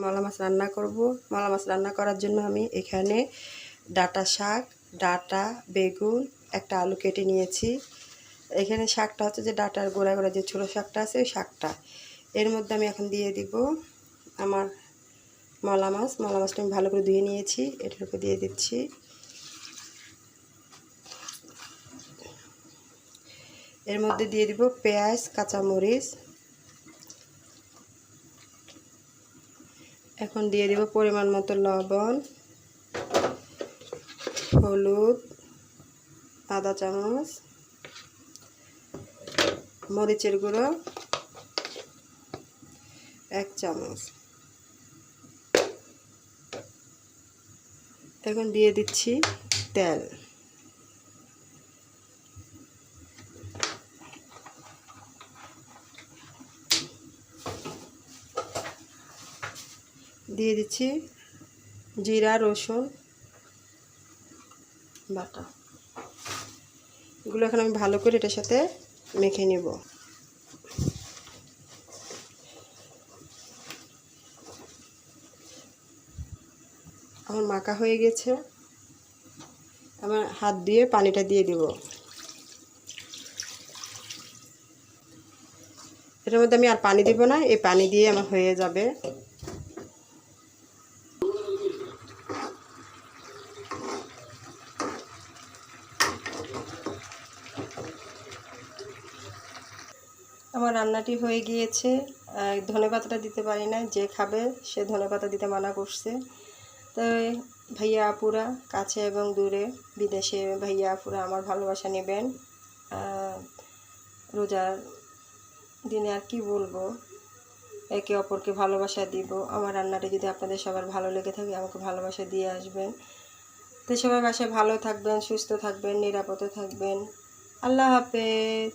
মলা মাছ রান্না করব। মলা মাছ রান্না করার জন্য আমি এখানে ডাঁটা শাক, ডাঁটা, বেগুন, একটা আলু কেটে নিয়েছি। এখানে শাকটা হচ্ছে যে ডাঁটার গোড়া গোড়া যে ছোটো শাকটা আছে ওই শাকটা। এর মধ্যে আমি এখন দিয়ে দিব আমার মলা মাছটা আমি ভালো করে ধুয়ে নিয়েছি, এটার উপর দিয়ে দিচ্ছি। এর মধ্যে দিয়ে দিব পেঁয়াজ, কাঁচামরিচ। এখন দিয়ে দিব পরিমাণ মতো লবণ, হলুদ আধা চামচ, মরিচের গুঁড়ো 1 চামচ। এখন দিয়ে দিচ্ছি তেল। দিয়ে দিচ্ছি জিরা রসুন বাটা। এগুলো এখন আমি ভালো করে এটার সাথে মেখে নেব। আমার মাখা হয়ে গেছে, আমার হাত দিয়ে পানিটা দিয়ে দেব। এটার মধ্যে আমি আর পানি দেব না, এই পানি দিয়ে আমার হয়ে যাবে। আমার রান্নাটি হয়ে গিয়েছে। ধনেপাতাটা দিতে পারি না, যে খাবে সে ধনেপাতা দিতে মানা করছে। তো ভাইয়া আপুরা কাছে এবং দূরে বিদেশে ভাইয়া আপুরা আমার ভালোবাসা নেবেন। রোজার দিনে আর কি বলবো, একে অপরকে ভালোবাসা দিব। আমার রান্নাটা যদি আপনাদের সবার ভালো লেগে থাকে আমাকে ভালোবাসা দিয়ে আসবেন। তো সবাই বাসায় ভালো থাকবেন, সুস্থ থাকবেন, নিরাপদে থাকবেন। আল্লাহ হাফেজ।